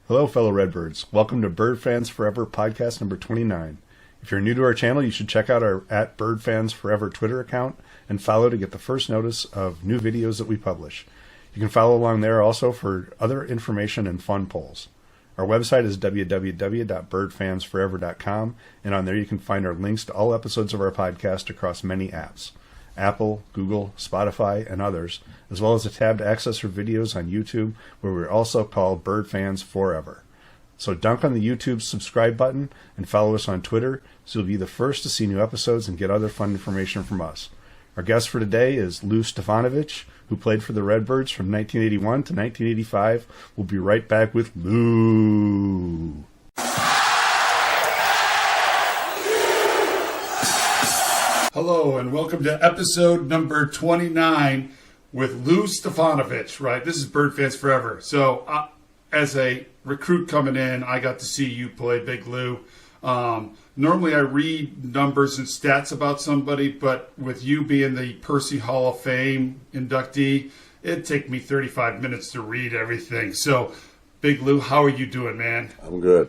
Hello, fellow Redbirds. Welcome to Bird Fans Forever podcast number 29. If you're new to our channel, you should check out our @BirdFansForever Twitter account and follow to get the first notice of new videos that we publish. You can follow along there also for other information and fun polls. Our website is www.birdfansforever.com, and on there you can find our links to all episodes of our podcast across many apps: Apple, Google, Spotify, and others, as well as a tab to access our videos on YouTube, where we're also called Bird Fans Forever. So dunk on the YouTube subscribe button and follow us on Twitter so you'll be the first to see new episodes and get other fun information from us. Our guest for today is Lou Stefanovic, who played for the Redbirds from 1981 to 1985. We'll be right back with Lou. Hello, and welcome to episode number 29 with Lou Stefanovic, right? This is Bird Fans Forever. So, as a recruit coming in, I got to see you play, Big Lou. Normally I read numbers and stats about somebody, but with you being the Percy Hall of Fame inductee, it'd take me 35 minutes to read everything. So, Big Lou, how are you doing, man? I'm good.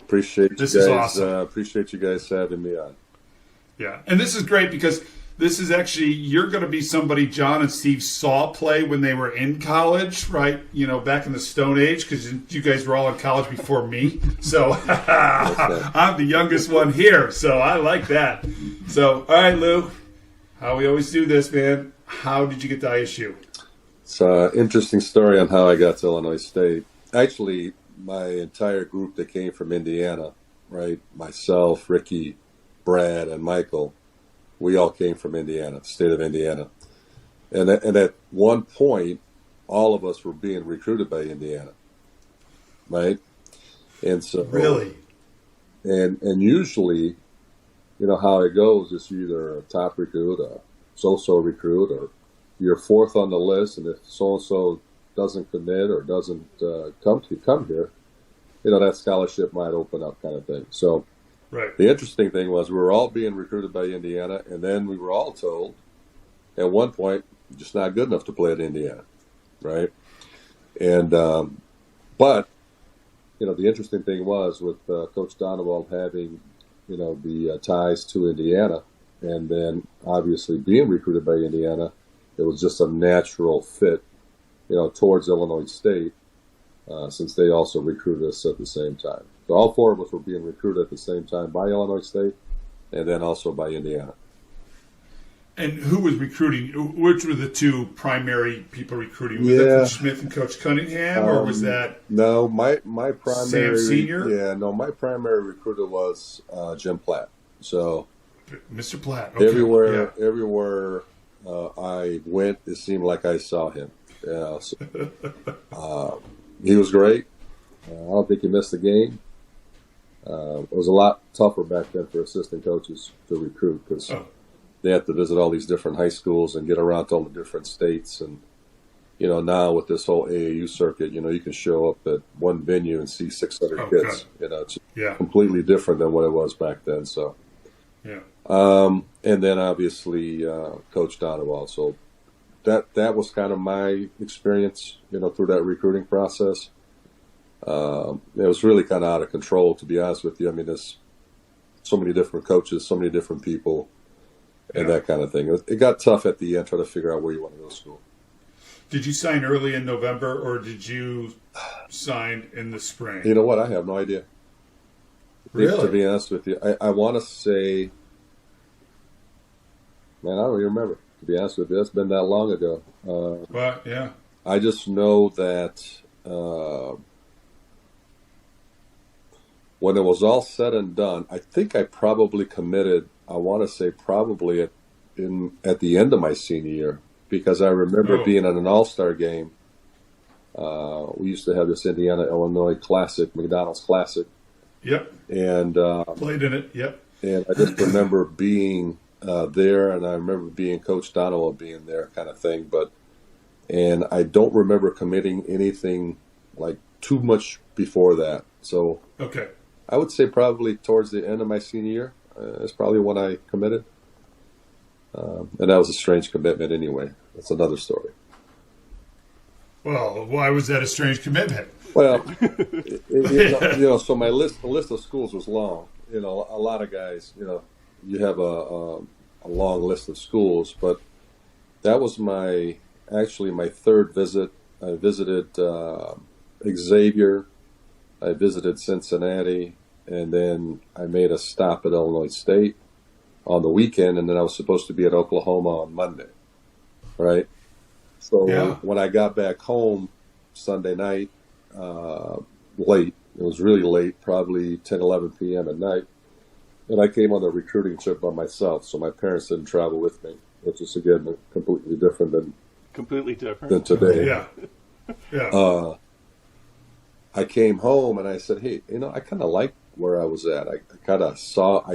Appreciate you this guys. Is awesome. Appreciate you guys having me on. Yeah, and this is great because this is actually, you're going to be somebody John and Steve saw play when they were in college, right? You know, back in the Stone Age, because you guys were all in college before me. So I'm the youngest one here, so I like that. So, all right, Lou, how we always do this, man. How did you get to ISU? It's an interesting story on how I got to Illinois State. Actually, my entire group that came from Indiana, right? Myself, Ricky, Brad, and Michael, we all came from Indiana, the state of Indiana. And at one point, all of us were being recruited by Indiana, right? And so, really? And usually, you know how it goes, it's either a top recruit, a so-so recruit, or you're fourth on the list, and if so-and-so doesn't commit or doesn't come here, you know, that scholarship might open up, kind of thing. So, right. The interesting thing was we were all being recruited by Indiana, and then we were all told at one point, you're just not good enough to play at Indiana, right? And but, you know, the interesting thing was with Coach Donewald having, you know, the ties to Indiana, and then obviously being recruited by Indiana, it was just a natural fit, you know, towards Illinois State, since they also recruited us at the same time. So all four of us were being recruited at the same time by Illinois State and then also by Indiana. And who was recruiting? Which were the two primary people recruiting? Was that Coach Smith and Coach Cunningham, or was that no? My primary Sam Senior? Yeah, no. My primary recruiter was Jim Platt. So Mr. Platt. Okay. Everywhere I went, it seemed like I saw him. Yeah, so, he was great. I don't think he missed a game. It was a lot tougher back then for assistant coaches to recruit because they had to visit all these different high schools and get around to all the different states. And, you know, now with this whole AAU circuit, you know, you can show up at one venue and see 600 kids. God. You know, it's completely different than what it was back then. So, and then obviously Coach Donewald. So that was kind of my experience, you know, through that recruiting process. It was really kind of out of control, to be honest with you. I mean, there's so many different coaches, so many different people, and that kind of thing. It got tough at the end trying to figure out where you want to go to school. Did you sign early in November, or did you sign in the spring? You know what? I have no idea. Really? To be honest with you, I want to say, man, I don't even remember. To be honest with you, it's been that long ago. Well, yeah. I just know that when it was all said and done, I think I probably committed, I want to say probably at the end of my senior year, because I remember being at an all-star game. We used to have this Indiana-Illinois Classic, McDonald's Classic. Yep. And played in it, yep. And I just remember being there, and I remember being Coach Donewald being there kind of thing. And I don't remember committing anything like too much before that. So okay. I would say probably towards the end of my senior year is probably when I committed. And that was a strange commitment anyway. That's another story. Well, why was that a strange commitment? Well, so my the list of schools was long. A lot of guys, you have a long list of schools, but that was actually my third visit. I visited Xavier, I visited Cincinnati, and then I made a stop at Illinois State on the weekend, and then I was supposed to be at Oklahoma on Monday, right? So when I got back home Sunday night, late, it was really late, probably 10, 11 p.m. at night, and I came on a recruiting trip by myself, so my parents didn't travel with me, which is, again, completely different than today. Yeah. I came home and I said, hey, I kind of like where I was at. I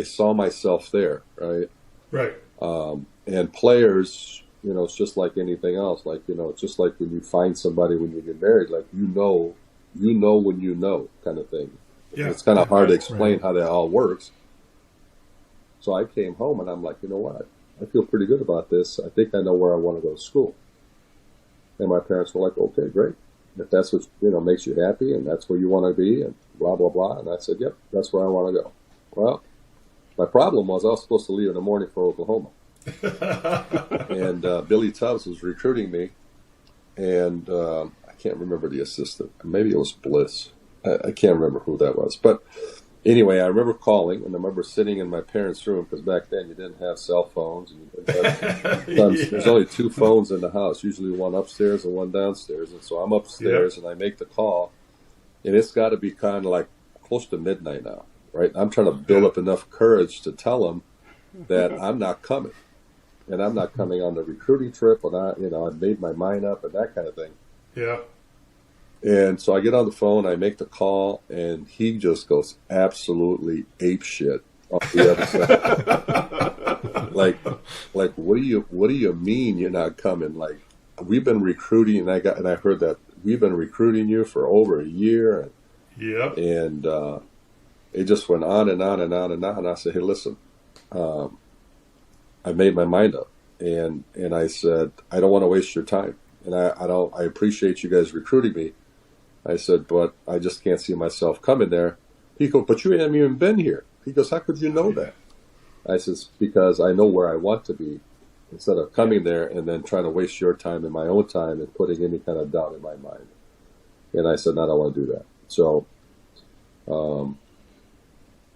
saw myself there, right? Right. And players, it's just like anything else. Like, it's just like when you find somebody when you get married, like, when you know kind of thing. Yeah. It's kind of hard to explain how that all works. So I came home and I'm like, you know what? I feel pretty good about this. I think I know where I want to go to school. And my parents were like, okay, great. If that's what, makes you happy and that's where you want to be and blah, blah, blah. And I said, yep, that's where I want to go. Well, my problem was I was supposed to leave in the morning for Oklahoma. And Billy Tubbs was recruiting me. And I can't remember the assistant. Maybe it was Bliss. I can't remember who that was. But anyway, I remember calling, and I remember sitting in my parents' room, because back then you didn't have cell phones. There's only two phones in the house, usually one upstairs and one downstairs. And so I'm upstairs, and I make the call, and it's got to be kind of like close to midnight now, right? I'm trying to build up enough courage to tell them that I'm not coming, and I'm not coming on the recruiting trip, and I've made my mind up and that kind of thing. Yeah. And so I get on the phone, I make the call, and he just goes absolutely apeshit off the other side. like, what do you mean you're not coming? Like, we've been recruiting, and I heard that we've been recruiting you for over a year. And it just went on and on and on and on. And I said, hey, listen, I made my mind up, and I said, I don't want to waste your time, and I appreciate you guys recruiting me. I said, but I just can't see myself coming there. He goes, but you haven't even been here. He goes, how could you know that? I says, because I know where I want to be, instead of coming there and then trying to waste your time and my own time and putting any kind of doubt in my mind. And I said, no, I don't want to do that. So, and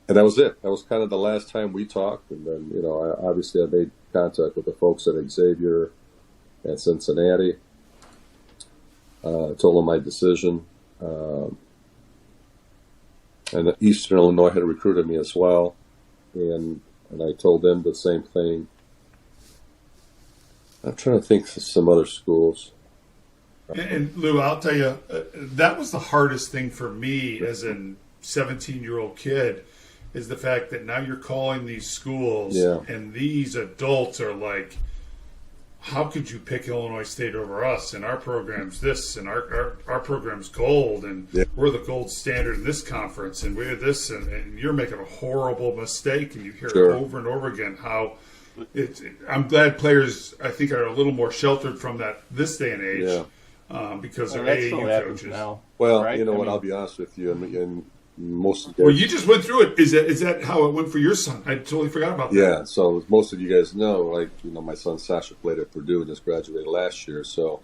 that was it. That was kind of the last time we talked. And then, I made contact with the folks at Xavier and Cincinnati. Told them my decision. And Eastern Illinois had recruited me as well, and I told them the same thing. I'm trying to think of some other schools. And Lou, I'll tell you, that was the hardest thing for me as a 17-year-old kid, is the fact that now you're calling these schools, and these adults are like, how could you pick Illinois State over us? And our program's this, and our program's gold, and we're the gold standard in this conference, and we're this, and you're making a horrible mistake, and you hear it over and over again. How I'm glad players, I think, are a little more sheltered from that this day and age, because they're AAU coaches. Now, well, right? I'll be honest with you, and most of you guys, well, you just went through it. Is that how it went for your son? I totally forgot about that. Yeah, so most of you guys know, my son Sasha played at Purdue and just graduated last year. So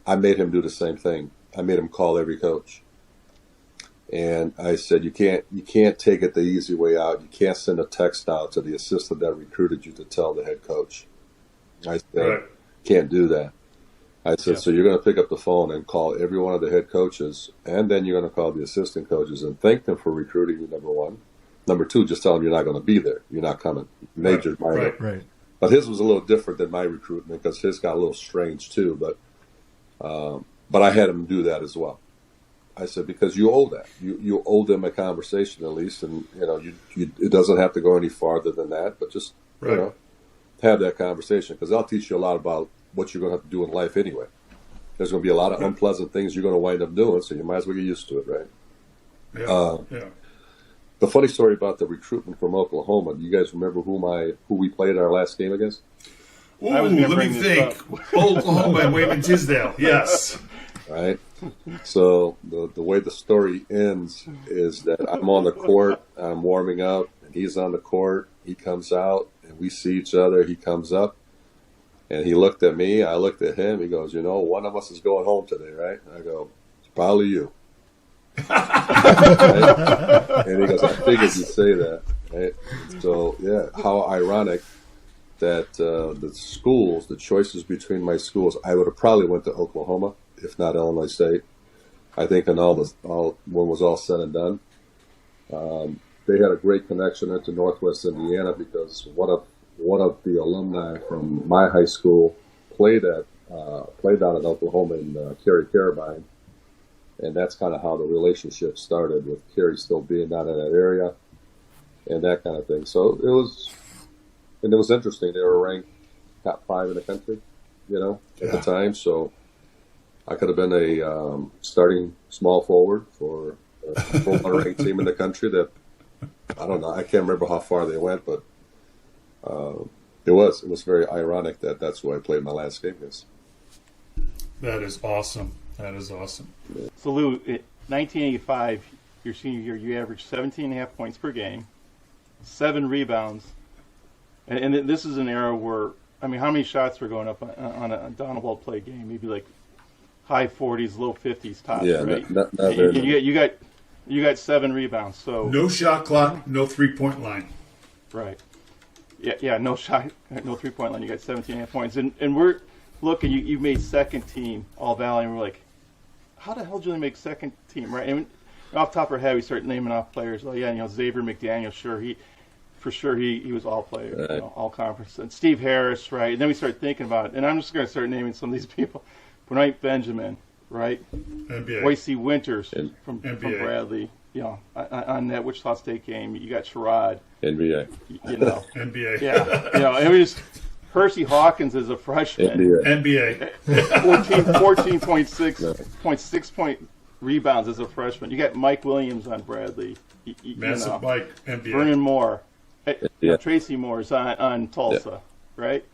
I made him do the same thing. I made him call every coach, and I said, you can't take it the easy way out. You can't send a text out to the assistant that recruited you to tell the head coach. I said, can't do that. I said, so you're going to pick up the phone and call every one of the head coaches, and then you're going to call the assistant coaches and thank them for recruiting you, number one. Number two, just tell them you're not going to be there. You're not coming. Major minor. Right. But his was a little different than my recruitment, because his got a little strange too. But I had him do that as well. I said, because you owe that. You owe them a conversation at least, and it doesn't have to go any farther than that. But just have that conversation, because I'll teach you a lot about what you're going to have to do in life anyway. There's going to be a lot of unpleasant things you're going to wind up doing, so you might as well get used to it, right? The funny story about the recruitment from Oklahoma, do you guys remember who we played our last game against? Ooh, let me think. Oklahoma and Wayman Tisdale, yes. right? So the way the story ends is that I'm on the court, I'm warming up, and he's on the court. He comes out, and we see each other. He comes up, and he looked at me. I looked at him. He goes, one of us is going home today, right? I go, it's probably you. Right? And he goes, I figured you'd say that. Right? So, yeah, how ironic that the schools, the choices between my schools, I would have probably went to Oklahoma, if not Illinois State. I think when was all said and done, they had a great connection into Northwest Indiana because one of the alumni from my high school played down in Oklahoma in Cary Carabine, and that's kind of how the relationship started, with Cary still being down in that area and that kind of thing. So it was interesting. They were ranked top 5 in the country, at the time. So I could have been a starting small forward for a 400-ranked team in the country that, I don't know, I can't remember how far they went, but it was very ironic that that's who I played my last game against. That is awesome. That is awesome. Yeah. So, Lou, in 1985, your senior year, you averaged 17.5 points per game, 7 rebounds. And this is an era where, how many shots were going up on a Donald play game? Maybe like high 40s, low 50s tops, yeah, right? Not very you got 7 rebounds. So no shot clock, no 3-point line. Right. Yeah, no shot, no 3-point line. You got 17.5 points. And we're looking, you made second team All Valley, and we're like, how the hell did you make second team, right? And off the top of our head, we start naming off players. Oh, yeah, Xavier McDaniel, sure, he was all player, right. All conference. And Steve Harris, right? And then we start thinking about it. And I'm just going to start naming some of these people. Benoit Benjamin, right? NBA. Boise Winters from NBA. Bradley, on that Wichita State game. You got Sherrod. NBA. NBA. Yeah. And we just Percy Hawkins as a freshman. NBA. 14.6 point rebounds as a freshman. You got Mike Williams on Bradley. Massive Mike. NBA. Vernon Moore. Yeah. Tracy Moore's on Tulsa, right?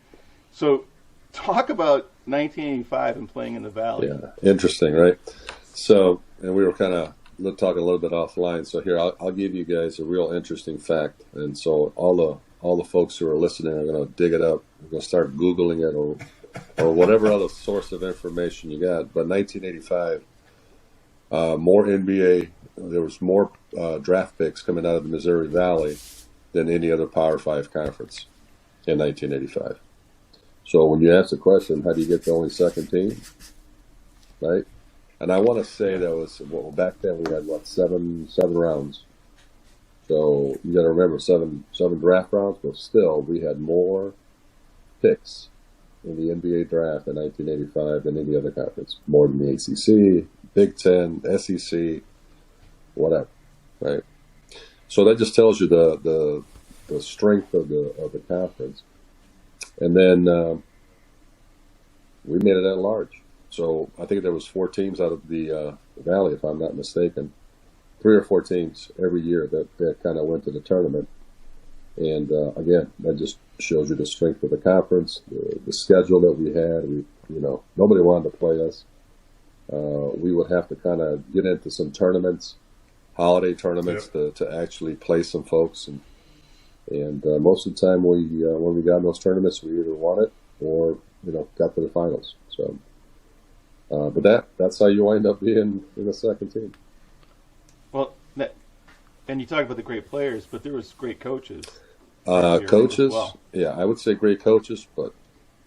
So talk about 1985 and playing in the Valley. Yeah, interesting, right? So, and we were kind of talking a little bit offline. So here, I'll give you guys a real interesting fact. And so all the folks who are listening are going to dig it up. They're going to start Googling it or whatever other source of information you got. But 1985, more NBA, there was more draft picks coming out of the Missouri Valley than any other Power 5 conference in 1985. So when you ask the question, how do you get the only second team, right? And I want to say that was, back then we had, seven rounds. So you got to remember, seven draft rounds, but still we had more picks in the NBA draft in 1985 than any other conference. More than the ACC, Big Ten, SEC, whatever, right? So that just tells you the strength of the conference. And then we made it at large. So I think there was 4 teams out of the Valley, if I'm not mistaken. 3 or 4 teams every year that kind of went to the tournament. And again, that just shows you the strength of the conference, the schedule that we had. Nobody wanted to play us. We would have to kind of get into some tournaments, holiday tournaments, to actually play some folks. And most of the time, when we got in those tournaments, we either won it or got to the finals. So, but that's how you wind up being in the second team. Well, and you talk about the great players, but there was great coaches. Coaches, well. Yeah, I would say great coaches, but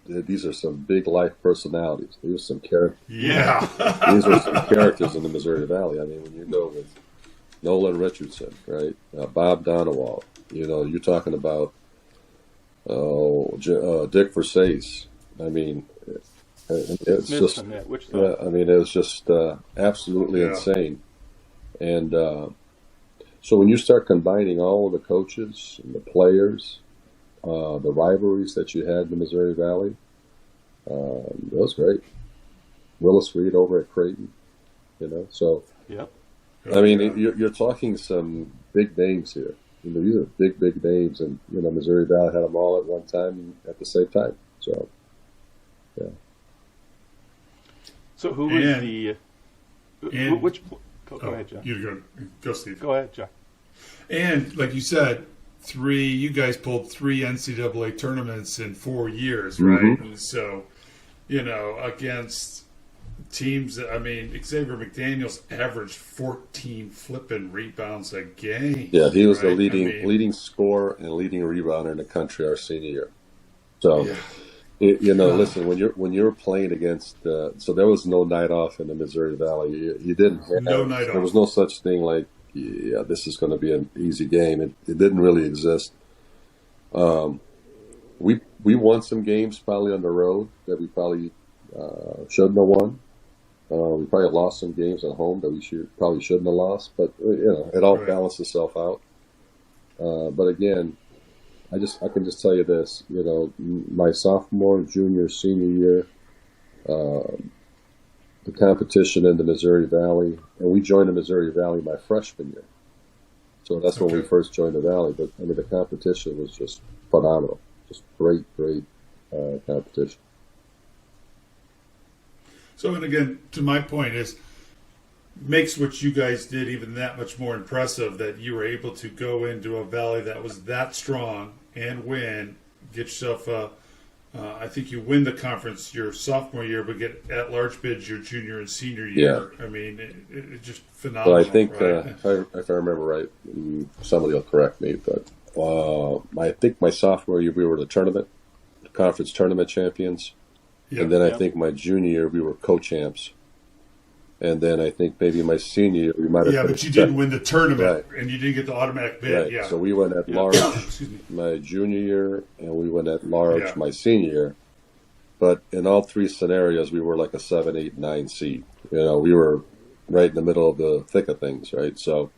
these are some big life personalities. These are some characters. Yeah. These are some characters in the Missouri Valley. I mean, when you go with Nolan Richardson, right? Bob Donewald. You're talking about Dick Versace. I mean, it's just. I mean, it was just absolutely insane. And so when you start combining all of the coaches and the players, the rivalries that you had in the Missouri Valley, it was great. Willis Reed over at Creighton, So, yep. I mean, you're talking some big names here. These are big names, and Missouri Valley had them all at one time at the same time. So, yeah. So who was And- the and- which? Go ahead, John. You go, Steve. Go ahead, John. And like you said, you guys pulled 3 NCAA tournaments in 4 years, right? And so, against teams. I mean, Xavier McDaniels averaged 14 flipping rebounds a game. Yeah, he was right? the leading scorer and leading rebounder in the country our senior year. So, listen, when you're playing against, so there was no night off in the Missouri Valley. You didn't have, no night off. There was no such thing like, this is going to be an easy game. It didn't really exist. We won some games probably on the road that we probably shouldn't have won. We probably lost some games at home that we probably shouldn't have lost, but it all balanced itself out. But again, I can just tell you this, my sophomore, junior, senior year, the competition in the Missouri Valley, and we joined the Missouri Valley my freshman year. So that's when we first joined the Valley. But I mean, the competition was just phenomenal, just great competition. So, and again, to my point is, makes what you guys did even that much more impressive that you were able to go into a valley that was that strong and win, get yourself I think you win the conference your sophomore year, but get at-large bids your junior and senior year. Yeah. I mean, it's just phenomenal. Well, I think, right? if I remember right, somebody will correct me, but I think my sophomore year we were the conference tournament champions. Yep. And then I think my junior year we were co-champs. And then I think maybe my senior year we might have. Yeah, but you didn't win the tournament, right. And you didn't get the automatic bid. Right. Yeah. So we went at large my junior year, and we went at large my senior year. But in all 3 scenarios, we were like a 7, 8, 9 seed. We were right in the middle of the thick of things, right? So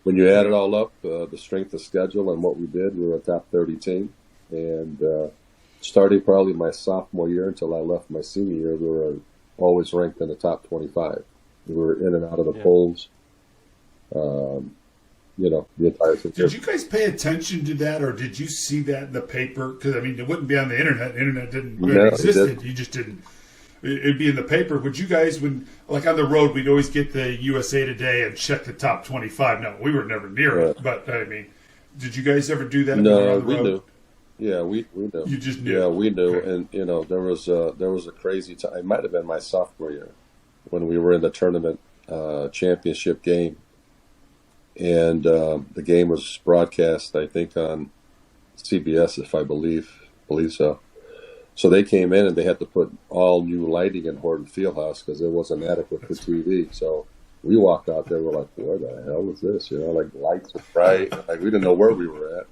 when you add it all up, the strength of schedule and what we did, we were a top 30 team. And starting probably my sophomore year until I left my senior year, we were always ranked in the top 25. We were in and out of the polls. The entire situation. Did you guys pay attention to that, or did you see that in the paper? Because, I mean, it wouldn't be on the internet. The internet didn't existed. You just didn't. It'd be in the paper. Would you guys, like on the road, we'd always get the USA Today and check the top 25. No, we were never near it. But, I mean, did you guys ever do that? No, we knew. Yeah, we knew. You just knew. Yeah, we knew. Okay. And, there was a crazy time. It might have been my sophomore year when we were in the tournament championship game. And the game was broadcast, I think, on CBS, if I believe so. So they came in and they had to put all new lighting in Horton Fieldhouse because it wasn't adequate for TV. So we walked out there, we're like, "Where the hell is this?" Like lights were bright, like we didn't know where we were at.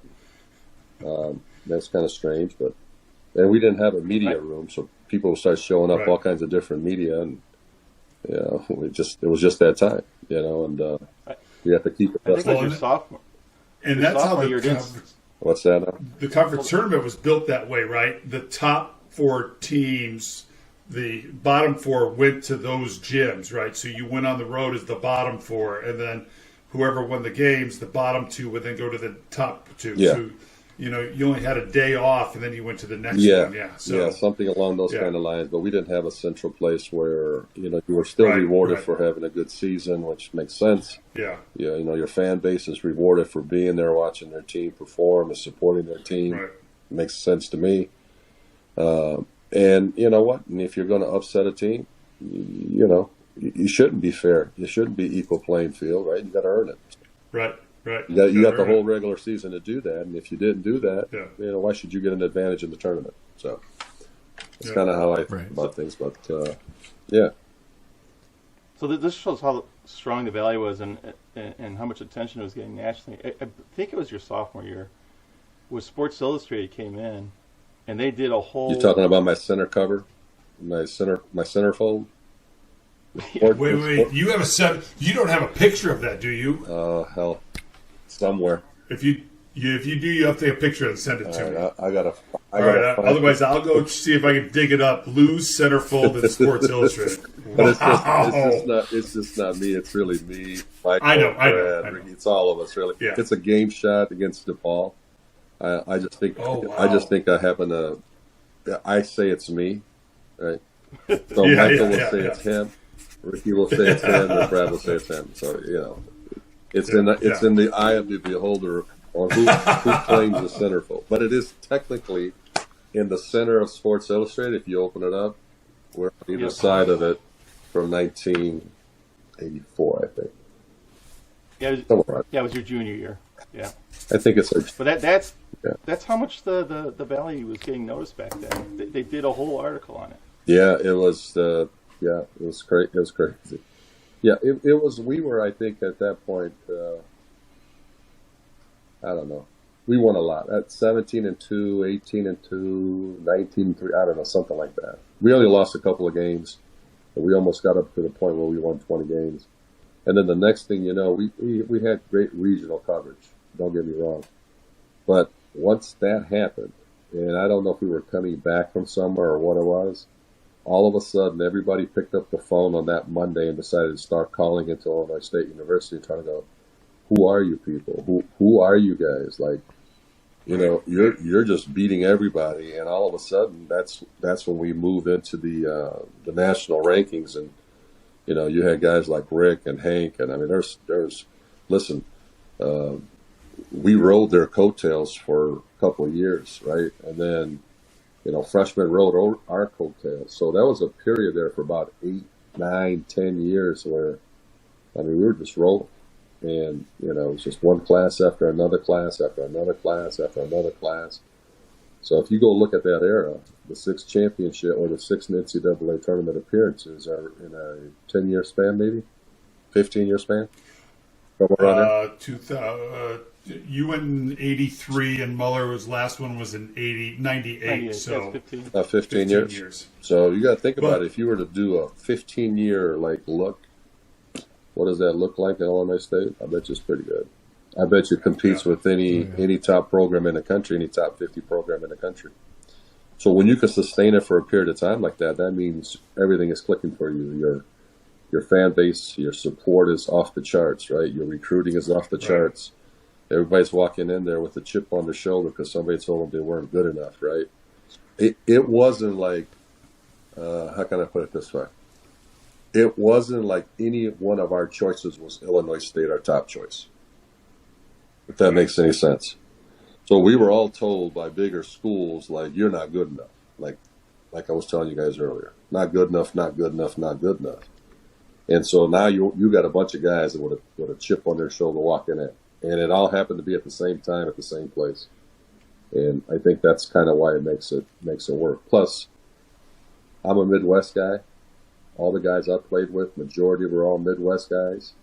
That's kind of strange, and we didn't have a media room, so people would start showing up, all kinds of different media, and it was just that time, and we have to keep it. I think it was your sophomore. And that's how what's that now? The conference tournament was built that way, right? The top 4 teams, the bottom 4 went to those gyms, right? So you went on the road as the bottom 4, and then whoever won the games, the bottom 2 would then go to the top 2. Yeah. So, you only had a day off, and then you went to the next one. Yeah. So, something along those kind of lines. But we didn't have a central place where you were still rewarded for having a good season, which makes sense. Yeah. Your fan base is rewarded for being there, watching their team perform, and supporting their team. Right. Makes sense to me. And you know what? And if you're going to upset a team, you shouldn't be fair. You shouldn't be equal playing field, right? You got to earn it. Right. You got the whole regular season to do that, and if you didn't do that, why should you get an advantage in the tournament? So that's kind of how I think about things. But So this shows how strong the Valley was, and how much attention it was getting nationally. I think it was your sophomore year, when Sports Illustrated came in, and they did a whole. You're talking about my center cover, my centerfold. Wait! You don't have a picture of that, do you? Hell. Somewhere. If you do, you have to take a picture and send it to me. I gotta. Otherwise, I'll go see if I can dig it up. Blues centerfold in Sports Illustrated. But it's just not me. It's really me. Michael, I know. It's all of us, really. Yeah. It's a game shot against DePaul. I just think. Oh, wow. I just think I happen to. I say it's me, right? So Yeah, Michael will yeah, say yeah. it's him, Ricky will say it's him, and Brad will say it's him. So it's in the eye of the beholder on who claims the centerfold. But it is technically in the center of Sports Illustrated. If you open it up, we're on either side of it from 1984, I think. Yeah, it Somewhere around. yeah, it was your junior year. Yeah, I think it's but that's Yeah. that's how much the Valley was getting noticed back then. They did a whole article on it. Yeah, it was. It was crazy. It was crazy. Yeah, it was. We were, I think, at that point. I don't know. We won a lot at 17-2, 18-2, 19-3. I don't know, something like that. We only lost a couple of games, but we almost got up to the point where we won 20 games. And then the next thing you know, we had great regional coverage. Don't get me wrong, but once that happened, and I don't know if we were coming back from somewhere or what it was, all of a sudden everybody picked up the phone on that Monday and decided to start calling into Illinois State University trying to go, who are you people? Who are you guys? Like, you're just beating everybody, and all of a sudden that's when we move into the national rankings, and you had guys like Rick and Hank, and I mean there's listen, we rode their coattails for a couple of years, right? And then freshmen rode our coattails, so that was a period there for about 8, 9, 10 years where we were just rolling. And, it was just one class after another class after another class after another class. So if you go look at that era, the 6 championship or the 6 NCAA tournament appearances are in a 10-year span, maybe 15-year span. Somewhere around there. You in 83 and Mueller's last one was in 98. So 15 years. So you got to think about it. If you were to do a 15-year look, what does that look like at Illinois State? I bet you it's pretty good. I bet you it competes with any top program in the country, any top 50 program in the country. So when you can sustain it for a period of time like that, that means everything is clicking for you. Your fan base, your support is off the charts, right? Your recruiting is off the charts. Everybody's walking in there with a chip on their shoulder because somebody told them they weren't good enough, right? It wasn't like, how can I put it this way? It wasn't like any one of our choices was Illinois State our top choice, if that makes any sense. So we were all told by bigger schools, you're not good enough. Like I was telling you guys earlier, not good enough, not good enough, not good enough. And so now you got a bunch of guys with a chip on their shoulder walking in. And it all happened to be at the same time at the same place. And I think that's kind of why it makes it work. Plus, I'm a Midwest guy. All the guys I played with, majority were all Midwest guys.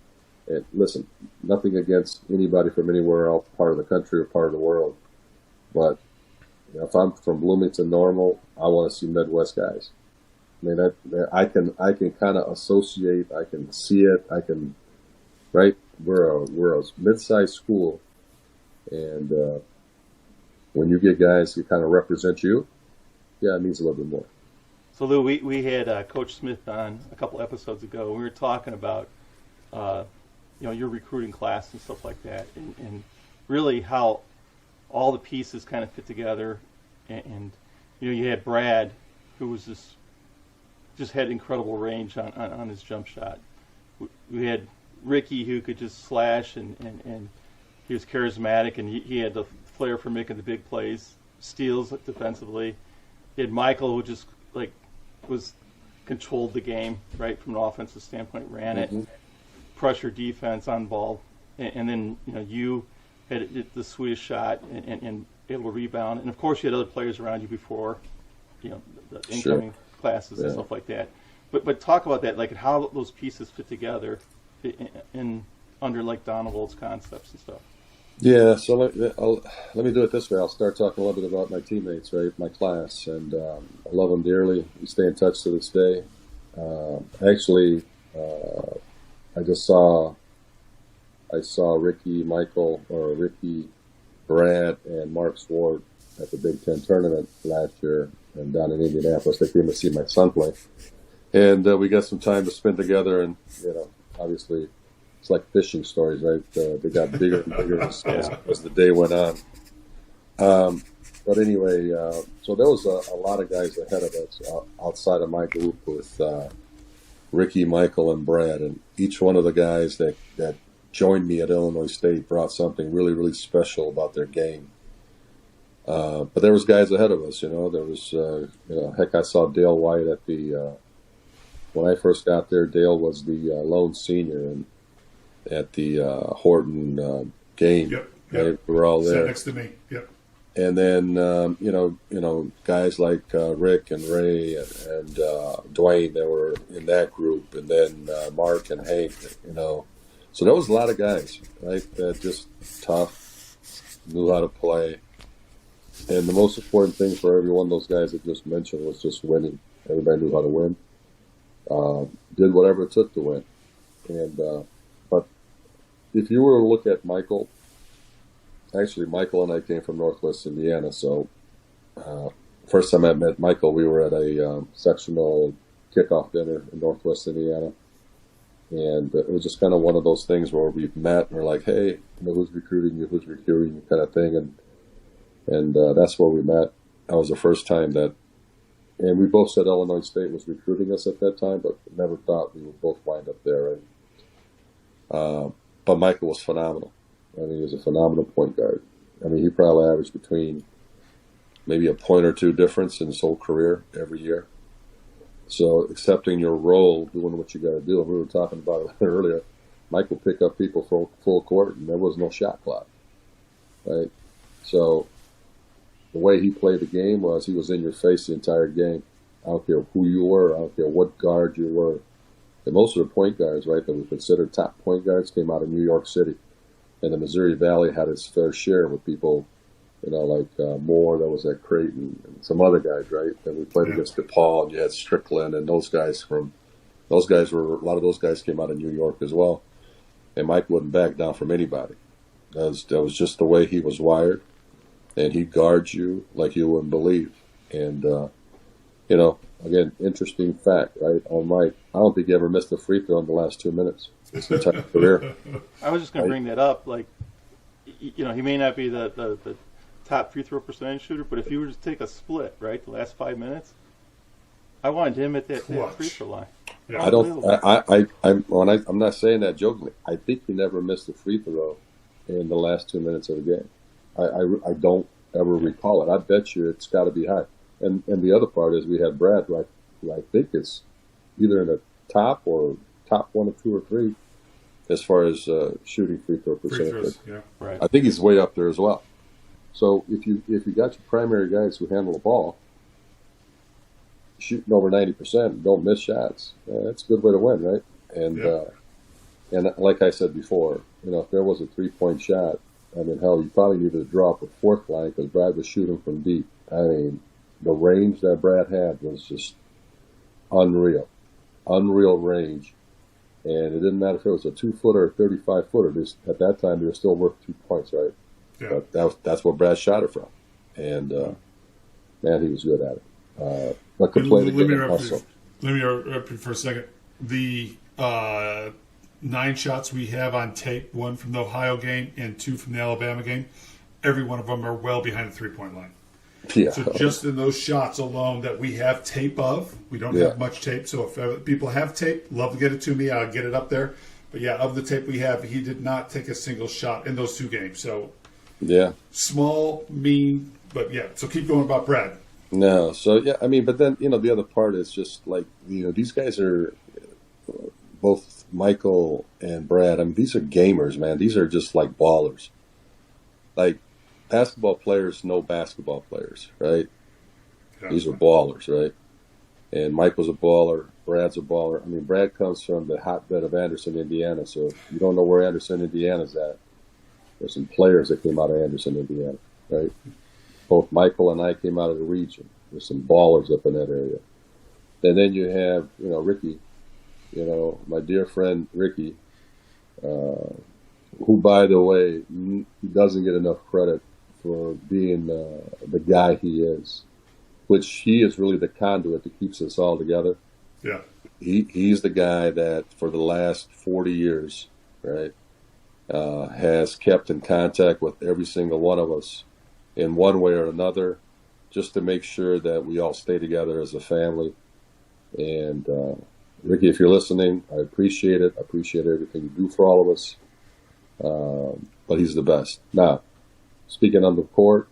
And listen, nothing against anybody from anywhere else, part of the country or part of the world. But if I'm from Bloomington Normal, I want to see Midwest guys. I mean, I can kind of associate. I can see it. Right? We're a mid-sized school, and when you get guys who kind of represent you, yeah, it means a little bit more. So Lou, we had Coach Smith on a couple episodes ago. We were talking about your recruiting class and stuff like that, and really how all the pieces kind of fit together. And you had Brad, who was just had incredible range on his jump shot. We had Ricky, who could just slash, and he was charismatic, and he had the flair for making the big plays, steals defensively. You had Michael, who just controlled the game, right, from an offensive standpoint, ran it, pressure defense on ball, and then you had the sweetest shot and able to rebound, and of course you had other players around you before, the incoming classes and stuff like that. But talk about that, how those pieces fit together in under Donald's concepts and stuff. Yeah, so let me do it this way. I'll start talking a little bit about my teammates, right, my class, and I love them dearly. We stay in touch to this day. Actually, I saw Ricky, Brad, and Mark Swart at the Big Ten tournament last year, and down in Indianapolis. They came to see my son play, and we got some time to spend together. And obviously, it's like fishing stories, right? They got bigger and bigger as the day went on. But anyway, so there was a lot of guys ahead of us outside of my group with Ricky, Michael, and Brad. And each one of the guys that joined me at Illinois State brought something really, really special about their game. But there was guys ahead of us, There was, heck, I saw Dale White at the when I first got there. Dale was the lone senior and at the Horton game. Yep. Right? We were all there. Sat next to me. Yep. And then, guys like Rick and Ray and Dwayne that were in that group, and then Mark and Hank, So there was a lot of guys, right, that just tough, knew how to play. And the most important thing for every one of those guys that just mentioned was just winning. Everybody knew how to win. Did whatever it took to win. And but if you were to look at Michael, actually Michael and I came from Northwest Indiana, so first time I met Michael, we were at a sectional kickoff dinner in Northwest Indiana. And it was just kind of one of those things where we met and we're like, hey, who's recruiting you, kind of thing. And that's where we met. That was the first time and we both said Illinois State was recruiting us at that time, but never thought we would both wind up there. Right? But Michael was phenomenal. I mean, he was a phenomenal point guard. I mean, he probably averaged between maybe a point or two difference in his whole career every year. So accepting your role, doing what you got to do, and we were talking about it earlier, Mike would pick up people for full court, and there was no shot clock, right? So the way he played the game was he was in your face the entire game. I don't care who you were. I don't care what guard you were. And most of the point guards, right, that we considered top point guards came out of New York City. And the Missouri Valley had its fair share with people, like Moore that was at Creighton and some other guys, right? And we played against DePaul, and you had Strickland and a lot of those guys came out of New York as well. And Mike wouldn't back down from anybody. That was just the way he was wired. And he'd guard you like you wouldn't believe. And, again, interesting fact, right? On Mike, I don't think he ever missed a free throw in the last 2 minutes his entire career. I was just going to bring that up. Like, he may not be the top free throw percentage shooter, but if you were to take a split, right, the last 5 minutes, I wanted him at that free throw line. Yeah. I'm not saying that jokingly. I think he never missed a free throw in the last 2 minutes of the game. I don't ever recall it. I bet you it's got to be high. And the other part is we had Brad, who I think is either in the top 1 or 2 or 3 as far as shooting free throw percentage. Yeah. Right. I think he's way up there as well. So if you got your primary guys who handle the ball, shooting over 90%, don't miss shots, that's a good way to win, right? And like I said before, if there was a 3-point shot, I mean, hell, you probably needed to draw up a fourth line because Brad was shooting from deep. I mean, the range that Brad had was just unreal range. And it didn't matter if it was a 2-footer or 35-footer. At that time, they were still worth 2 points, right? Yeah. But that's where Brad shot it from. And, man, he was good at it. But could play the game also. Let me interrupt you for a second. The 9 shots we have on tape, 1 from the Ohio game and 2 from the Alabama game, every one of them are well behind the 3-point line. Yeah. So just in those shots alone that we have tape of, we don't have much tape. So if people have tape, love to get it to me. I'll get it up there. But yeah, of the tape we have, he did not take a single shot in those 2 games. So yeah, small, mean, but yeah. So keep going about Brad. No, so yeah, I mean, but then the other part is just like these guys are both Michael and Brad. I mean, these are gamers, man. These are just like ballers. Like basketball players know basketball players, right? Yeah. These are ballers, right? And Michael's a baller. Brad's a baller. I mean, Brad comes from the hotbed of Anderson, Indiana. So if you don't know where Anderson, Indiana's at, there's some players that came out of Anderson, Indiana, right? Both Michael and I came out of the region. There's some ballers up in that area. And then you have, Ricky, my dear friend Ricky, who, by the way, he doesn't get enough credit for being the guy he is, which he is really the conduit that keeps us all together. Yeah. He's the guy that for the last 40 years, right, has kept in contact with every single one of us in one way or another, just to make sure that we all stay together as a family. And Ricky, if you're listening, I appreciate it. I appreciate everything you do for all of us. But he's the best. Now, speaking on the court,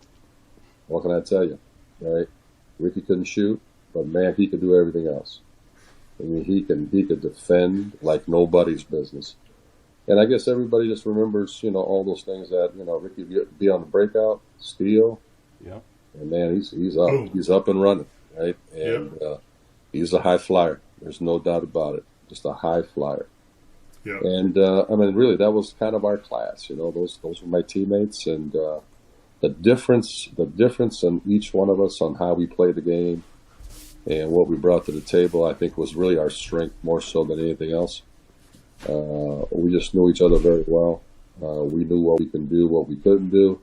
what can I tell you? Right? Ricky couldn't shoot, but man, he could do everything else. I mean, he could defend like nobody's business. And I guess everybody just remembers, all those things that, Ricky be on the breakout, steal. Yeah. And man, he's up. Boom. He's up and running, right? And he's a high flyer. There's no doubt about it. Just a high flyer. Yeah. And really, that was kind of our class. Those were my teammates, and the difference in each one of us on how we played the game and what we brought to the table, I think, was really our strength more so than anything else. We just knew each other very well. We knew what we can do, what we couldn't do.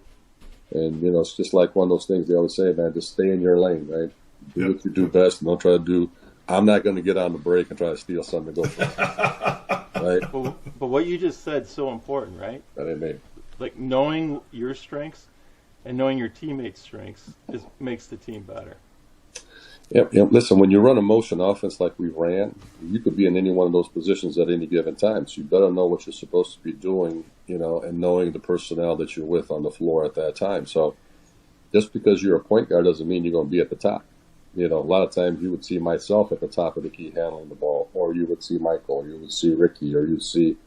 And, it's just like one of those things they always say, man, just stay in your lane, right? Do what you do best, and don't try to do, I'm not going to get on the break and try to steal something to go for it. Right? But what you just said is so important, right? That ain't me. Like, knowing your strengths and knowing your teammates' strengths makes the team better. Yep. Listen, when you run a motion offense like we ran, you could be in any one of those positions at any given time. So you better know what you're supposed to be doing, and knowing the personnel that you're with on the floor at that time. So just because you're a point guard doesn't mean you're going to be at the top. A lot of times you would see myself at the top of the key handling the ball, or you would see Michael, or you would see Ricky, or you'd see,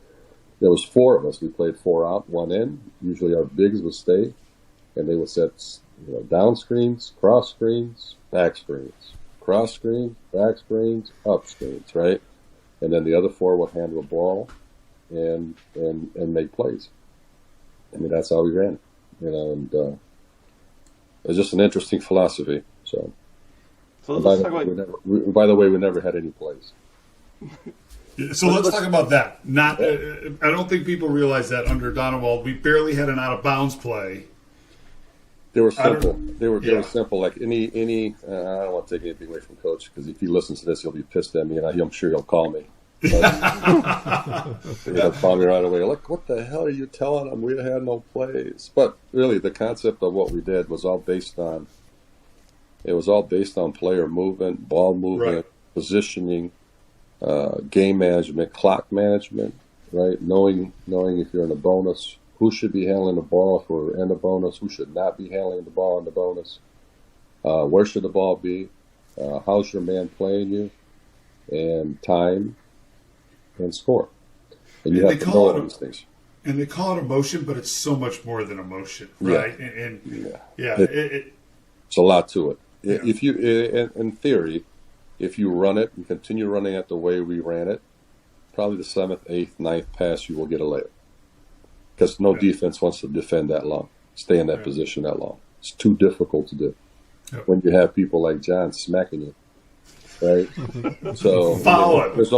there was four of us. We played 4 out, 1 in. Usually our bigs would stay, and they would set, down screens, cross screens, back screens, cross screens, back screens, up screens, right? And then the other 4 would handle the ball and make plays. I mean, that's how we ran it, and it was just an interesting philosophy. So let's talk about. By the way, we never had any plays. So let's talk about that. I don't think people realize that under Donewald, we barely had an out of bounds play. They were simple. They were simple. Like any. I don't want to take anything away from Coach, because if he listens to this, he'll be pissed at me, and I'm sure he'll call me. He'll call me right away. Look, what the hell are you telling him? We had no plays. But really, the concept of what we did was all based on. It was all based on player movement, ball movement, positioning, game management, clock management, right? Knowing if you're in a bonus, who should be handling the ball if we're in a bonus, who should not be handling the ball in the bonus, where should the ball be, how's your man playing you, and time and score. And you have to know all these things. And they call it emotion, but it's so much more than emotion, right? It's a lot to it. Yeah. If you, in theory, if you run it and continue running it the way we ran it, probably the 7th, 8th, 9th pass, you will get a layup. Because no defense wants to defend that long, stay in that position that long. It's too difficult to do when you have people like Jon smacking you, right? So there's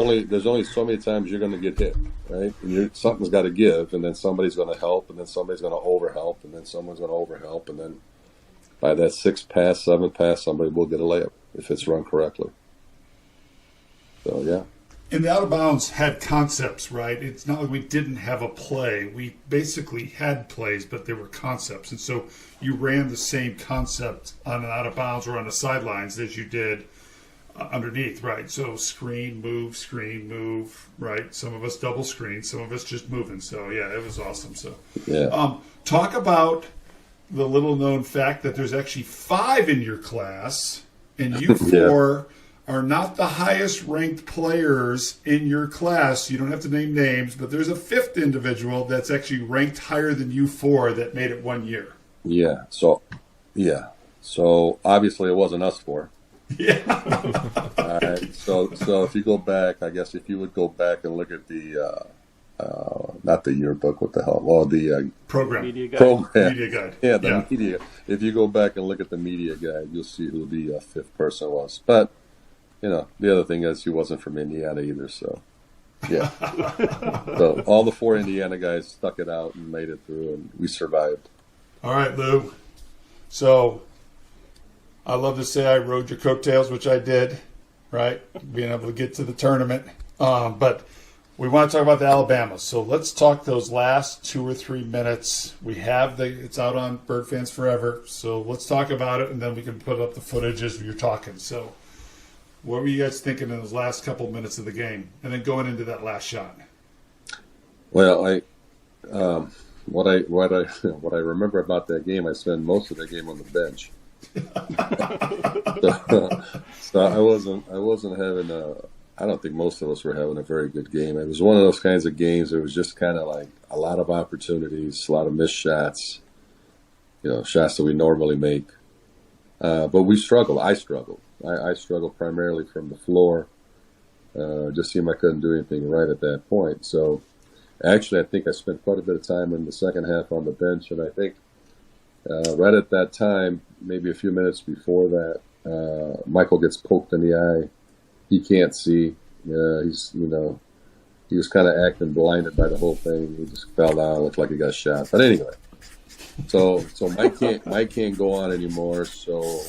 only so many times you're going to get hit, right? And something's got to give, and then somebody's going to help, and then somebody's going to overhelp, and then someone's going to overhelp, and then by that 6th pass, 7th pass, somebody will get a layup if it's run correctly. So, yeah. And the out of bounds had concepts, right? It's not like we didn't have a play. We basically had plays, but they were concepts. And so you ran the same concept on an out of bounds or on the sidelines as you did underneath, right? So screen, move, right? Some of us double screen, some of us just moving. So, yeah, it was awesome. So, talk about the little known fact that there's actually 5 in your class, and you 4 are not the highest ranked players in your class. You don't have to name names, but there's a 5th individual that's actually ranked higher than you 4 that made it 1 year. Yeah. So obviously it wasn't us 4. Yeah. All right. So if you go back, I guess if you would go back and look at the not the yearbook, what the hell? Well, the program. Media guide. Media guide. Yeah, the media. If you go back and look at the media guide, you'll see who the 5th person was. But, the other thing is he wasn't from Indiana either, so, yeah. So all the 4 Indiana guys stuck it out and made it through, and we survived. All right, Lou. So I love to say I rode your coattails, which I did, right? Being able to get to the tournament. But we want to talk about the Alabama. So let's talk those last 2 or 3 minutes. We have it's out on Bird Fans Forever. So let's talk about it, and then we can put up the footage as you're talking. So what were you guys thinking in those last couple minutes of the game, and then going into that last shot? Well, what I remember about that game, I spent most of the game on the bench. so I wasn't having I don't think most of us were having a very good game. It was one of those kinds of games. It was just kind of like a lot of opportunities, a lot of missed shots, shots that we normally make. But we struggled. I struggled. I struggled primarily from the floor. Just seemed I couldn't do anything right at that point. So actually, I think I spent quite a bit of time in the second half on the bench, and I think right at that time, maybe a few minutes before that, Michael gets poked in the eye. He can't see. He was kind of acting blinded by the whole thing. He just fell down, looked like he got shot. But anyway, so Mike can't go on anymore. So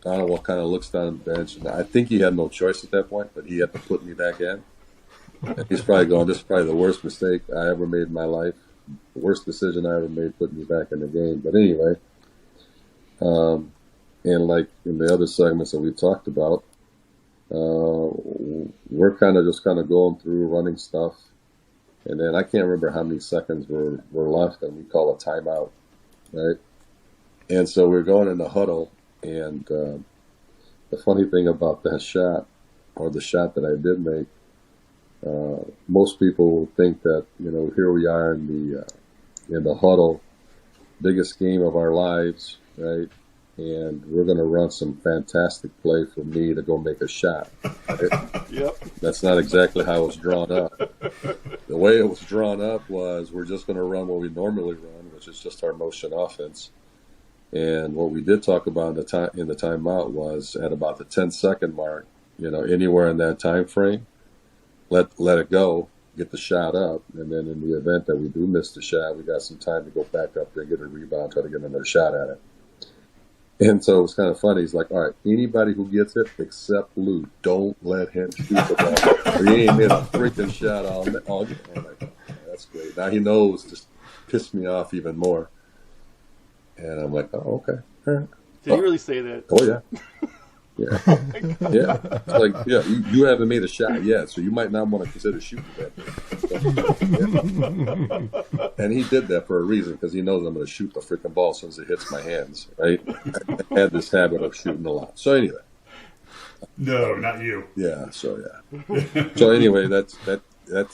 Donald kind of looks down the bench, and I think he had no choice at that point, but he had to put me back in. And he's probably going, "This is probably the worst mistake I ever made in my life. The worst decision I ever made, putting me back in the game." But anyway, and like in the other segments that we talked about, we're kind of going through running stuff, and then I can't remember how many seconds were left, and we call a timeout, right? And so we're going in the huddle, and the funny thing about that shot, or the shot that I did make, most people think that here we are in the huddle, biggest game of our lives, right? And we're going to run some fantastic play for me to go make a shot. Right? Yep. That's not exactly how it was drawn up. The way it was drawn up was we're just going to run what we normally run, which is just our motion offense. And what we did talk about in the timeout was at about the 10-second mark, anywhere in that time frame, let it go, get the shot up, and then in the event that we do miss the shot, we got some time to go back up there, get a rebound, try to get another shot at it. And so it was kind of funny. He's like, "All right, anybody who gets it except Lou, don't let him shoot the ball. Or he ain't made a freaking shot all game." I'm like, "Oh, that's great." Now he knows, just pissed me off even more. And I'm like, "Oh, okay. All right." Did he really say that? Oh, yeah. Yeah. Yeah. It's like, yeah, you haven't made a shot yet, so you might not want to consider shooting that. Yeah. And he did that for a reason, because he knows I'm going to shoot the freaking ball as soon as it hits my hands, right? I had this habit of shooting a lot. So anyway. No, not you. Yeah, so yeah. So anyway, that's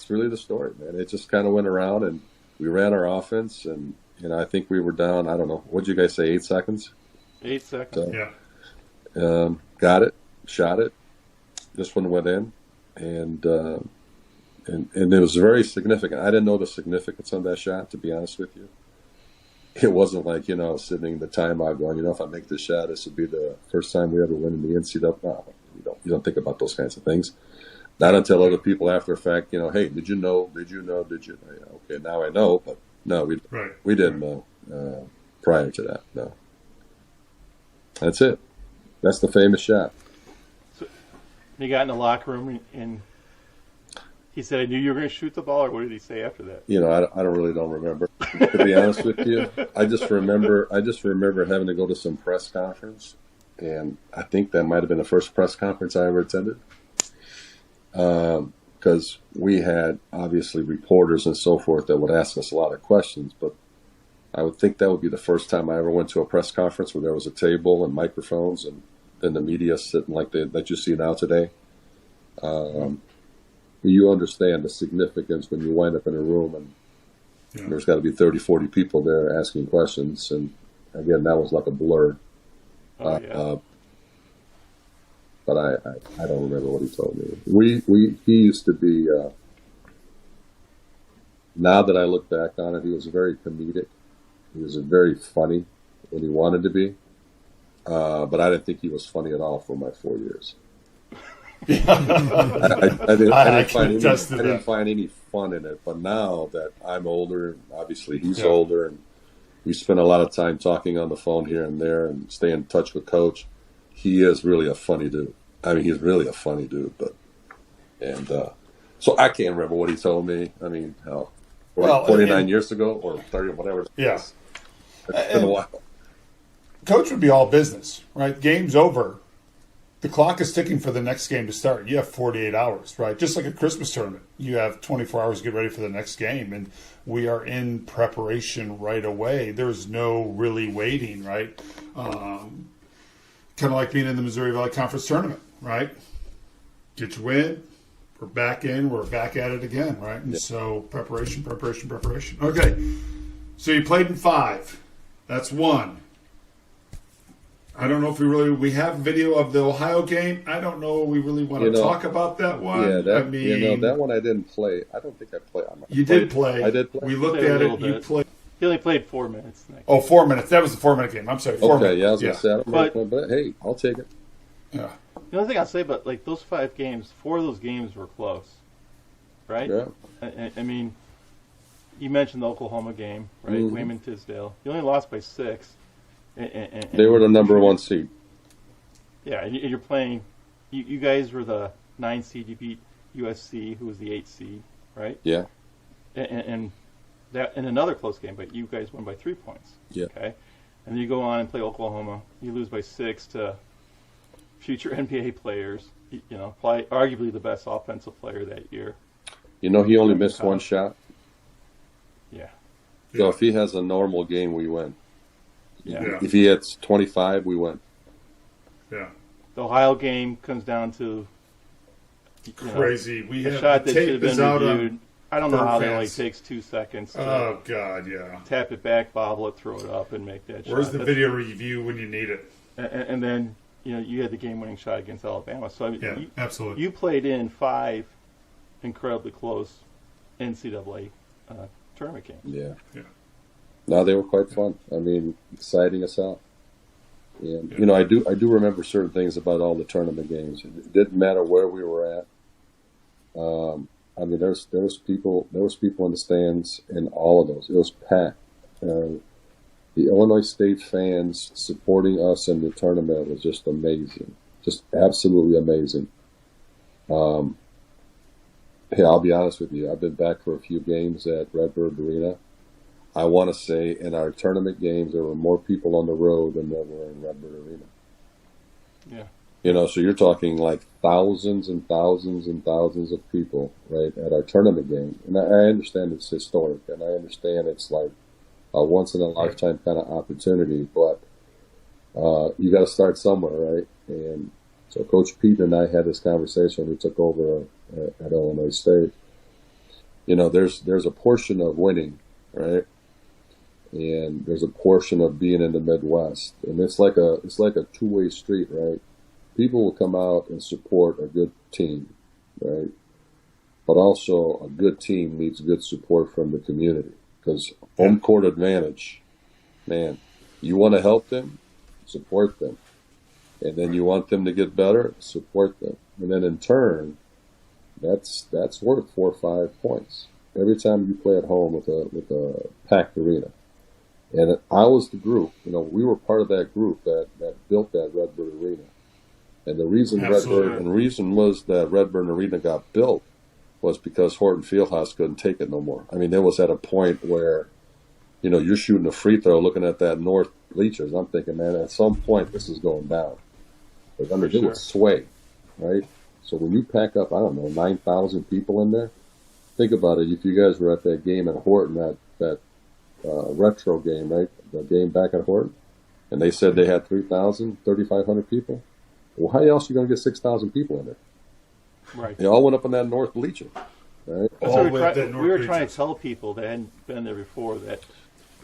really the story, man. It just kind of went around, and we ran our offense, and I think we were down, I don't know, what'd you guys say, 8 seconds? 8 seconds. So, yeah. Got it, shot it. This one went in, and it was very significant. I didn't know the significance of that shot, to be honest with you. It wasn't like, I was sitting in the timeout going, if I make this shot, this would be the first time we ever win in the NCAA. No, you don't think about those kinds of things. Not until other people after the fact, hey, did you know? Okay, now I know, but no, we didn't know prior to that. No, that's it. That's the famous shot. So he got in the locker room and he said, "I knew you were going to shoot the ball," or what did he say after that? I don't remember. To be honest with you, I just remember having to go to some press conference, and I think that might have been the first press conference I ever attended. Because we had obviously reporters and so forth that would ask us a lot of questions, but I would think that would be the first time I ever went to a press conference where there was a table and microphones and the media sitting like that you see now today. You understand the significance when you wind up in a room and there's got to be 30, 40 people there asking questions. And again, that was like a blur. But I don't remember what he told me. He used to be, now that I look back on it, he was very comedic. He was very funny when he wanted to be. But I didn't think he was funny at all for my 4 years. I didn't find any fun in it. But now that I'm older, obviously he's older, and we spend a lot of time talking on the phone here and there and stay in touch with Coach. He is really a funny dude. I mean, he's really a funny dude. So I can't remember what he told me. I mean, 49 years ago or 30, whatever. Yeah. It's been a while. Coach would be all business, right? Game's over. The clock is ticking for the next game to start. You have 48 hours, right? Just like a Christmas tournament. You have 24 hours to get ready for the next game, and we are in preparation right away. There's no really waiting, right? Kind of like being in the Missouri Valley Conference tournament, right? Get your win. We're back in. We're back at it again, right? And so preparation. Okay. So you played in 5. That's 1. I don't know if we have video of the Ohio game. I don't know if we really want to talk about that one. Yeah, that one I didn't play. I don't think I played. You did play. I did play. We looked at it. You played. He only played 4 minutes. 4 minutes. That was the 4-minute game. I'm sorry. 4 minutes. Yeah, I was going to say, I don't know, but hey, I'll take it. Yeah. The only thing I'll say about like those 5 games, 4 of those games were close, right? Yeah. I mean, you mentioned the Oklahoma game, right? Mm-hmm. Wayman Tisdale. You only lost by 6. And they were the number 1 seed. Yeah, and you're playing. You guys were the 9 seed. You beat USC, who was the 8 seed, right? Yeah. And that in another close game, but you guys won by 3 points. Yeah. Okay. And then you go on and play Oklahoma. You lose by 6 to future NBA players. Play arguably the best offensive player that year. He only missed 1 shot. Yeah. So if he has a normal game, we win. Yeah. If he hits 25, we win. Yeah. The Ohio game comes down to crazy. We a have shot the that should tape have is been out reviewed. on. I don't know how that only fans. takes 2 seconds to Oh God, yeah. tap it back, bobble it, throw it up, and make that shot. Where's the video review when you need it? And then you had the game-winning shot against Alabama. So I mean, absolutely. You played in 5 incredibly close NCAA tournament games. Yeah. No, they were quite fun. I mean, exciting us out. And I do remember certain things about all the tournament games. It didn't matter where we were at. I mean, there was people in the stands in all of those. It was packed. The Illinois State fans supporting us in the tournament was just amazing, just absolutely amazing. Hey, I'll be honest with you. I've been back for a few games at Redbird Arena. I want to say in our tournament games, there were more people on the road than there were in Redbird Arena. Yeah. So you're talking like thousands and thousands and thousands of people, right, at our tournament game. And I understand it's historic, and I understand it's like a once-in-a-lifetime kind of opportunity, but you got to start somewhere, right? And so Coach Pete and I had this conversation when we took over at Illinois State. There's a portion of winning, right? And there's a portion of being in the Midwest, and it's like a two-way street, right? People will come out and support a good team, right? But also a good team needs good support from the community, because home court advantage, man, you want to help them, support them. And then you want them to get better, support them. And then in turn, that's worth 4 or 5 points every time you play at home with a packed arena. And I was the group, we were part of that group that built that Redbird Arena. And the reason was that Redbird Arena got built was because Horton Fieldhouse couldn't take it no more. I mean, it was at a point where, you're shooting a free throw looking at that north bleachers. I'm thinking, man, at some point this is going down. But it would sway, right? So when you pack up, 9,000 people in there, think about it. If you guys were at that game at Horton, that retro game, right? The game back at Horton, and they said they had 3,500 people. Well, how else are you going to get 6,000 people in there? Right. They all went up in that north bleacher, right? That's what we were trying to tell people that hadn't been there before that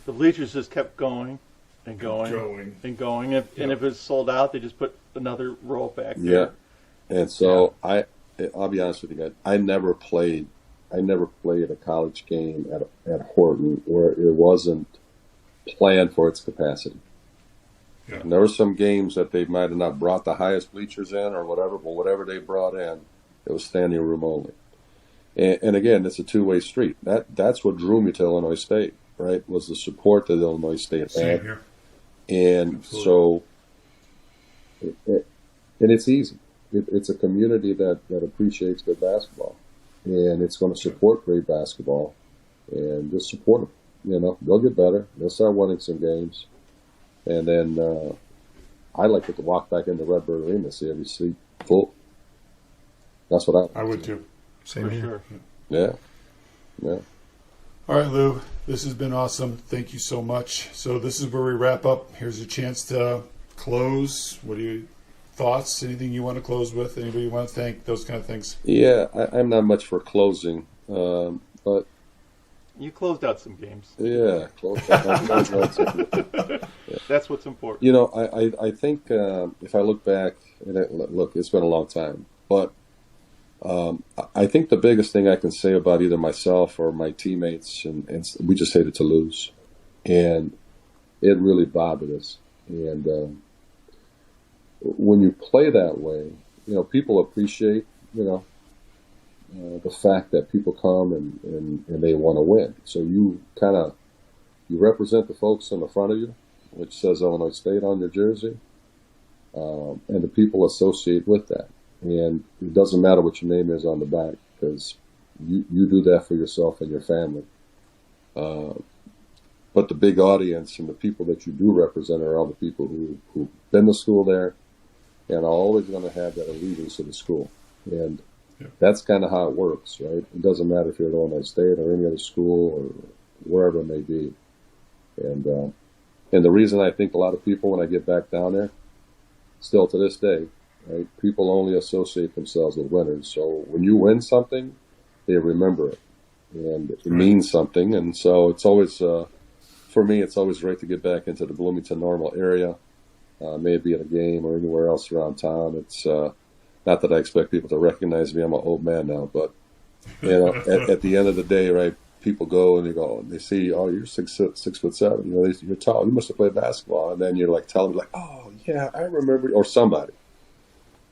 the bleachers just kept going and going and going. And if it's sold out, they just put another row back there. Yeah. And so I'll be honest with you guys. I never played a college game at Horton where it wasn't planned for its capacity. Yeah. And there were some games that they might have not brought the highest bleachers in or whatever, but whatever they brought in, it was standing room only. And again, it's a two-way street. That's what drew me to Illinois State, right, was the support that Illinois State had. Same here. And Absolutely. so, and it's easy. It's a community that appreciates good basketball. and it's going to support great basketball, and just support them. You know, they'll get better. They'll start winning some games, and then I like to walk back into Redbird Arena and see every seat full. That's what I would too. Same For here. sure. Yeah, yeah. All right, Lou, this has been awesome. Thank you so much. So this is where we wrap up. Here's a chance to close. What are your thoughts? Anything you want to close with? Anybody you want to thank? Those kind of things. Yeah, I'm not much for closing, but You closed out some games. yeah, That's what's important. You know, I think if I look back, look, it's been a long time, but I think the biggest thing I can say about either myself or my teammates, and we just hated to lose, and it really bothered us. And when you play that way, you know, people appreciate, you know, the fact that people come and they want to win. So you represent the folks in the front of you, which says Illinois State on your jersey, and the people associate with that. And it doesn't matter what your name is on the back, because you do that for yourself and your family. But the big audience and the people that you do represent are all the people who've been to school there and are always going to have that allegiance to the school. And that's kind of how it works, right? It doesn't matter if you're at Illinois State or any other school or wherever it may be. And the reason I think a lot of people, when I get back down there, still to this day, right, people only associate themselves with winners. So when you win something, they remember it, and it means something. And so it's always, for me, it's always great to get back into the Bloomington Normal area, maybe at a game or anywhere else around town. It's not that I expect people to recognize me. I'm an old man now, but you know, at the end of the day, right? People go and they see, oh, you're 6'7", you know, you're tall. You must have played basketball, and then you're like telling them, like, oh yeah, I remember, or somebody.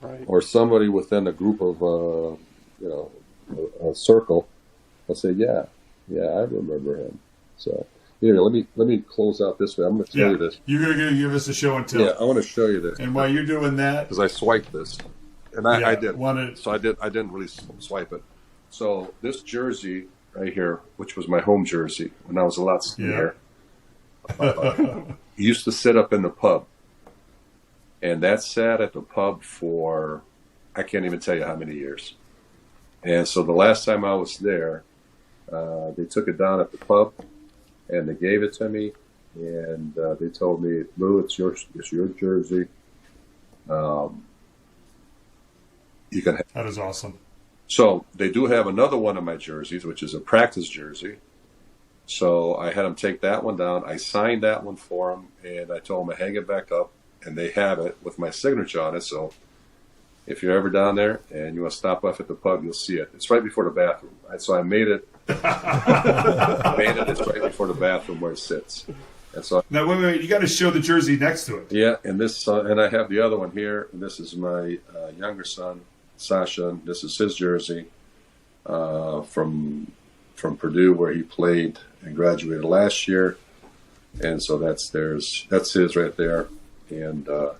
Right. Or somebody within a group of, you know, a circle will say, yeah, I remember him. So, anyway, let me close out this way. I'm going to show you this. You're going to give us a show and tell. Yeah, I want to show you this. And while you're doing that, because I swiped this, and I did. Wanted... So I didn't really swipe it. So this jersey right here, which was my home jersey when I was a lot skinnier, used to sit up in the pub. And that sat at the pub for, I can't even tell you how many years. And so the last time I was there, they took it down at the pub, and they gave it to me, and they told me, Lou, it's your jersey. You can have. That is awesome. So they do have another one of my jerseys, which is a practice jersey. So I had them take that one down. I signed that one for them, and I told them to hang it back up. And they have it with my signature on it. So if you're ever down there and you want to stop off at the pub, you'll see it. It's right before the bathroom. So I made it. It's right before the bathroom where it sits. And so now, wait. You got to show the jersey next to it. Yeah, and this, and I have the other one here. And this is my younger son, Sasha. This is his jersey from Purdue, where he played and graduated last year. And so that's theirs. That's his right there. And a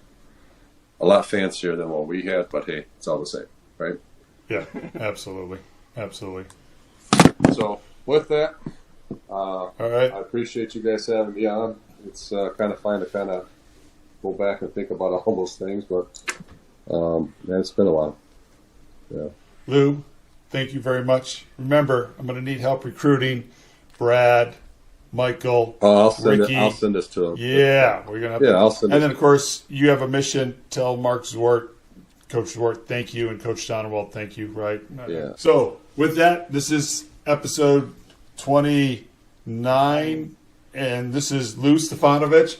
lot fancier than what we had, but hey, it's all the same, right? Yeah, absolutely. So with that, all right. I appreciate you guys having me on. It's kind of fun to kind of go back and think about all those things, but man, it's been a while. Yeah. Lou, thank you very much. Remember, I'm going to need help recruiting Brad, Michael, Ricky. I'll send this to him. Yeah, we're gonna. Have I'll send. And then, of course, you have a mission. Tell Mark Zwart, Coach Zwart, thank you, and Coach Donowald, thank you. Right. Yeah. So with that, this is episode 29, and this is Lou Stefanovic.